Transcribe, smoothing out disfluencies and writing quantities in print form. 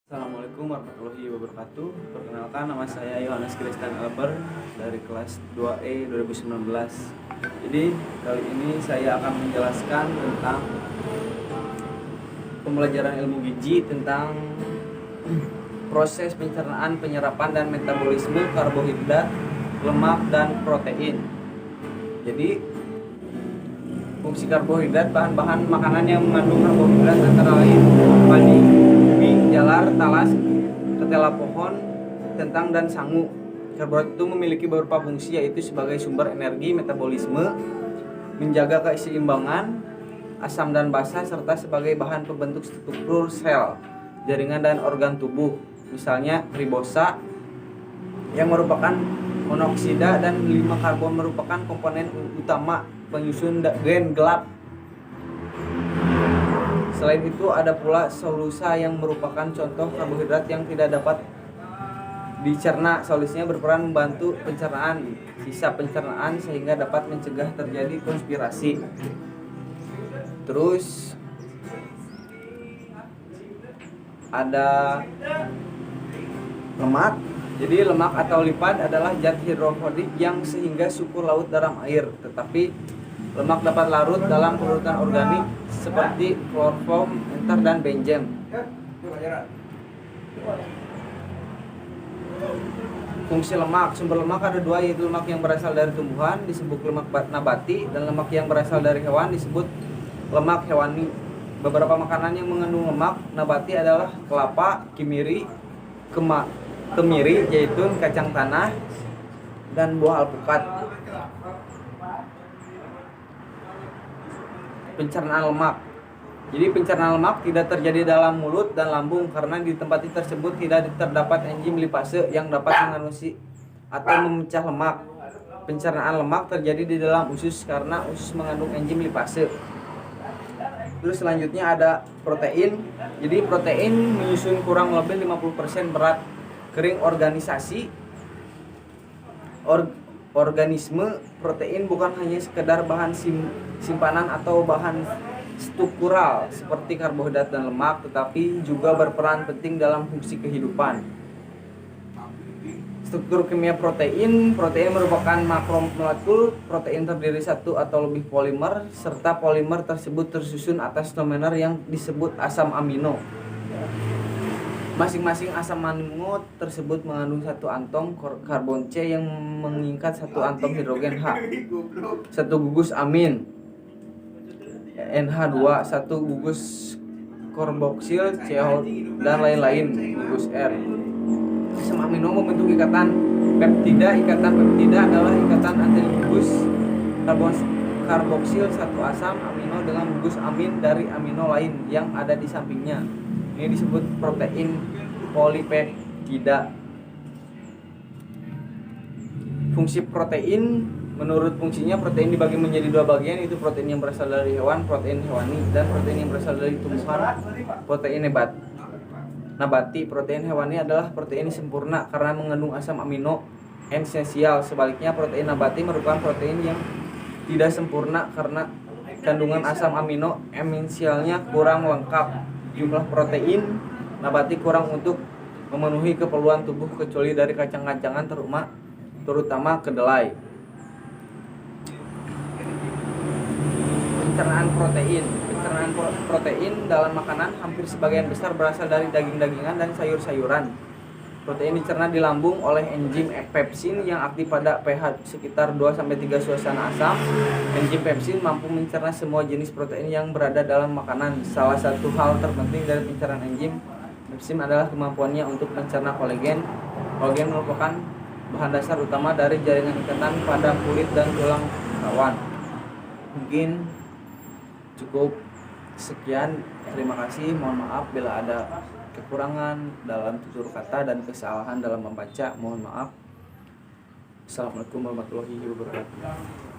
Assalamualaikum warahmatullahi wabarakatuh. Perkenalkan, nama saya Yohanes Christian Albert dari kelas 2E 2019. Jadi kali ini saya akan menjelaskan tentang pembelajaran ilmu gizi tentang proses pencernaan, penyerapan dan metabolisme karbohidrat, lemak dan protein. Jadi fungsi karbohidrat, bahan-bahan makanan yang mengandung karbohidrat antara lain padi, ubi, jalar, talas, ketela pohon, kentang, dan sangu. Karbohidrat itu memiliki beberapa fungsi, yaitu sebagai sumber energi, metabolisme, menjaga keseimbangan asam dan basa, serta sebagai bahan pembentuk struktur sel, jaringan, dan organ tubuh. Misalnya ribosa yang merupakan monoksida dan 5 karbon merupakan komponen utama penyusun gen gelap. Selain itu ada pula selulosa yang merupakan contoh karbohidrat yang tidak dapat dicerna. Selusanya berperan membantu pencernaan sisa pencernaan sehingga dapat mencegah terjadi konspirasi. Terus ada lemak. Jadi lemak atau lipid adalah zat hidrofobik yang sehingga suhu laut dalam air. Tetapi lemak dapat larut dalam pelarutan organik seperti kloroform, enter, dan benzem. Fungsi lemak, sumber lemak ada dua, yaitu lemak yang berasal dari tumbuhan disebut lemak nabati, dan lemak yang berasal dari hewan disebut lemak hewani. Beberapa makanan yang mengandung lemak nabati adalah kelapa, kemiri, zaitun, kacang tanah, dan buah alpukat. Pencernaan lemak. Jadi pencernaan lemak tidak terjadi dalam mulut dan lambung karena di tempat tersebut tidak terdapat enzim lipase yang dapat menganusi atau memecah lemak. Pencernaan lemak terjadi di dalam usus karena usus mengandung enzim lipase. Terus selanjutnya ada protein. Jadi protein menyusun kurang lebih 50% berat kering organisasi organisme. Protein bukan hanya sekedar bahan simpanan atau bahan struktural seperti karbohidrat dan lemak, tetapi juga berperan penting dalam fungsi kehidupan. Struktur kimia protein merupakan makromolekul. Protein terdiri satu atau lebih polimer, serta polimer tersebut tersusun atas monomer yang disebut asam amino. Masing-masing asam amino tersebut mengandung satu atom karbon C yang mengikat satu atom hidrogen H, satu gugus amin NH2, satu gugus karboksil CO, dan lain-lain gugus R. Asam amino membentuk ikatan peptida. Ikatan peptida adalah ikatan antara gugus karboksil satu asam amino dengan gugus amin dari amino lain yang ada di sampingnya. Ini disebut protein polipeptida. Fungsi protein, menurut fungsinya protein dibagi menjadi dua bagian, yaitu protein yang berasal dari hewan, protein hewani, dan protein yang berasal dari tumbuhan, protein nabati. Protein hewani adalah protein sempurna karena mengandung asam amino esensial. Sebaliknya, protein nabati merupakan protein yang tidak sempurna karena kandungan asam amino esensialnya kurang lengkap. Jumlah protein nabati kurang untuk memenuhi keperluan tubuh kecuali dari kacang-kacangan terutama kedelai. Pencernaan protein dalam makanan hampir sebagian besar berasal dari daging-dagingan dan sayur-sayuran. Protein dicerna di lambung oleh enzim pepsin yang aktif pada pH sekitar 2-3 suasana asam. Enzim pepsin mampu mencerna semua jenis protein yang berada dalam makanan. Salah satu hal terpenting dari pencernaan enzim pepsin adalah kemampuannya untuk mencerna kolagen. Kolagen merupakan bahan dasar utama dari jaringan ikatan pada kulit dan tulang hewan. Mungkin cukup sekian. Terima kasih. Mohon maaf bila ada kekurangan dalam tutur kata dan kesalahan dalam membaca. Mohon maaf. Assalamualaikum warahmatullahi wabarakatuh.